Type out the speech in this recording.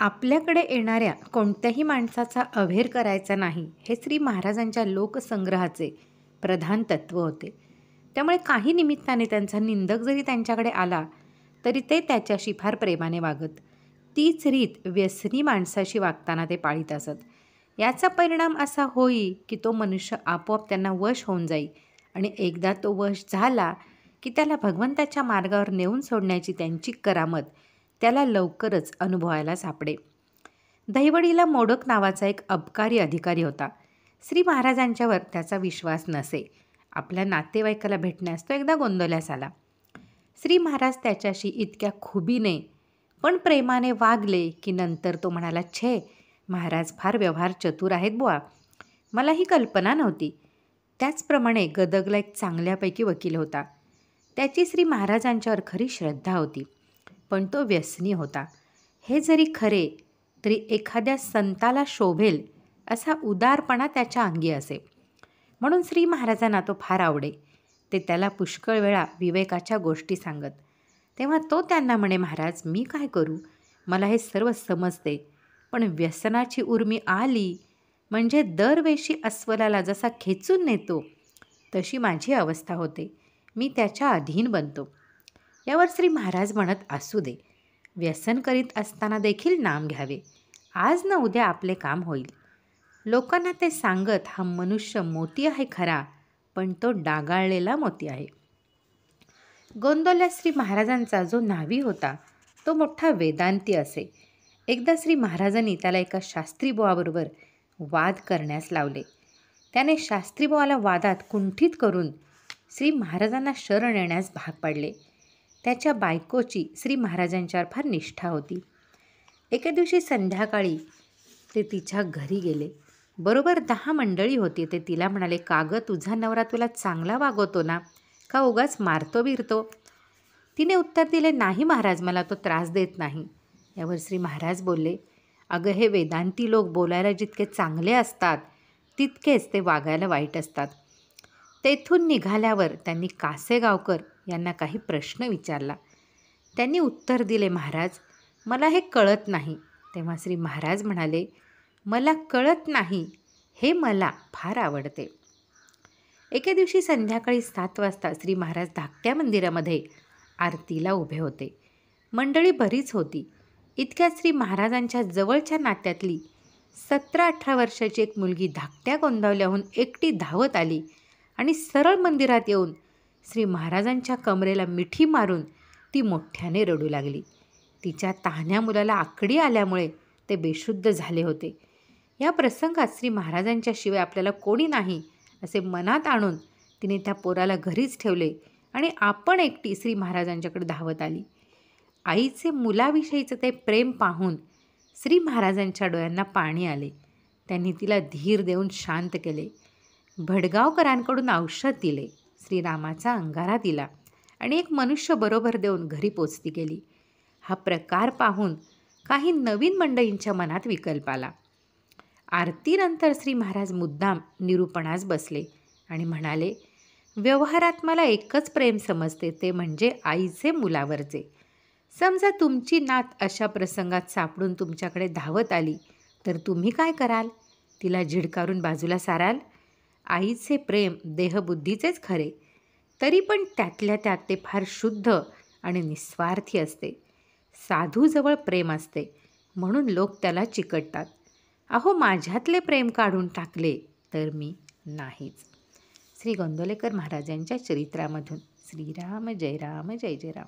आपल्याकडे येणाऱ्या कोणत्याही माणसाचा अव्हेर करायचा नाही, हे श्री महाराजांच्या लोकसंग्रहाचे प्रधान तत्त्व होते. त्यामुळे काही निमित्ताने त्यांचा निंदक जरी त्यांच्याकडे आला तरी ते त्याच्याशी फार प्रेमाने वागत. तीच रीत व्यसनी माणसाशी वागताना ते पाळीत असत. याचा परिणाम असा होई की तो मनुष्य आपोआप त्यांना वश होऊन जाई आणि एकदा तो वश झाला की त्याला भगवंताच्या मार्गावर नेऊन सोडण्याची त्यांची करामत त्याला लवकरच अनुभवायला सापडे. दहिवडीला मोडक नावाचा एक अबकारी अधिकारी होता. श्री महाराजांच्यावर त्याचा विश्वास नसे. आपल्या नातेवाईकाला भेटण्यास तो एकदा गोंदवल्यास आला. श्री महाराज त्याच्याशी इतक्या खुबीने पण प्रेमाने वागले की नंतर तो म्हणाला, छे, महाराज फार व्यवहार चतुर आहेत बुवा. मला ही कल्पना नव्हती. त्याचप्रमाणे गदगला एक चांगल्यापैकी वकील होता. त्याची श्री महाराजांच्यावर खरी श्रद्धा होती, पण तो व्यसनी होता. हे जरी खरे तरी एखाद्या संताला शोभेल असा उदारपणा त्याच्या अंगी असे, म्हणून श्री महाराजांना तो फार आवडे. ते त्याला पुष्कळ वेळा विवेकाच्या गोष्टी सांगत. तेव्हा तो त्यांना म्हणे, महाराज, मी काय करू? मला हे सर्व समजते, पण व्यसनाची उर्मी आली म्हणजे दरवेळी अस्वलाला जसा खेचून नेतो तशी माझी अवस्था होते. मी त्याच्या अधीन बनतो. यावर श्री महाराज म्हणत, असू दे, व्यसन करीत असताना देखील नाम घ्यावे. आज न उद्या आपले काम होईल. लोकांना ते सांगत, हा मनुष्य मोती आहे खरा, पण तो डागाळलेला मोती आहे. गोंदवल्या श्री महाराजांचा जो न्हावी होता तो मोठा वेदांती असे. एकदा श्री महाराजांनी त्याला एका शास्त्रीबुवाबरोबर वाद करण्यास लावले. त्याने शास्त्रीबुवाला वादात कुंठित करून श्री महाराजांना शरण येण्यास भाग पाडले. त्याच्या बायकोची श्री महाराजांच्यावर फार निष्ठा होती. एके दिवशी संध्याकाळी ते तिच्या घरी गेले. बरोबर 10 मंडळी होती. ते तिला म्हणाले, का गं, तुझा नवरा तुला चांगला वागवतो ना, का उगाच मारतो बिरतो? तिने उत्तर दिले, नाही महाराज, मला तो त्रास देत नाही. यावर श्री महाराज बोलले, अगं, हे वेदांती लोक बोलायला जितके चांगले असतात तितकेच ते वागायला वाईट असतात. तेथून निघाल्यावर त्यांनी कासेगावकर यांना काही प्रश्न विचारला. त्यांनी उत्तर दिले, महाराज, मला हे कळत नाही. तेव्हा श्री महाराज म्हणाले, मला कळत नाही हे मला फार आवडते. एके दिवशी संध्याकाळी 7 वाजता श्री महाराज धाकट्या मंदिरामध्ये आरतीला उभे होते. मंडळी बरीच होती. इतक्यात श्री महाराजांच्या जवळच्या नात्यातली 17-18 वर्षाची एक मुलगी धाकट्या गोंदावल्याहून एकटी धावत आली आणि सरळ मंदिरात येऊन श्री महाराजांच्या कमरेला मिठी मारून ती मोठ्याने रडू लागली. तिच्या तहान्या मुलाला आकडी आल्यामुळे ते बेशुद्ध झाले होते. या प्रसंगात श्री महाराजांच्या शिवाय आपल्याला कोणी नाही असे मनात आणून तिने त्या पोराला घरीच ठेवले आणि आपण एकटी श्री महाराजांच्याकडे धावत आली. आईचे मुलाविषयीचं ते प्रेम पाहून श्री महाराजांच्या डोळ्यांना पाणी आले. त्यांनी तिला धीर देऊन शांत केले. भडगावकरांकडून औषध दिले, श्रीरामाचा अंगारा दिला आणि एक मनुष्य बरोबर देऊन घरी पोचती गेली. हा प्रकार पाहून काही नवीन मंडळींच्या मनात विकल्प आला. आरतीनंतर श्री महाराज मुद्दाम निरूपणास बसले आणि म्हणाले, व्यवहारात मला एकच प्रेम समजते, ते म्हणजे आईचे मुलावरचे. समजा तुमची नात अशा प्रसंगात सापडून तुमच्याकडे धावत आली तर तुम्ही काय कराल? तिला झिडकारून बाजूला साराल? आईचे प्रेम देहबुद्धीचेच खरे, तरी पण त्यातल्या त्यात ते फार शुद्ध आणि निस्वार्थी असते. साधूजवळ प्रेम असते म्हणून लोक त्याला चिकटतात. अहो, माझ्यातले प्रेम काढून टाकले तर मी नाहीच. श्री गोंदवलेकर महाराजांच्या चरित्रामधून. श्रीराम जय राम, जय जय राम.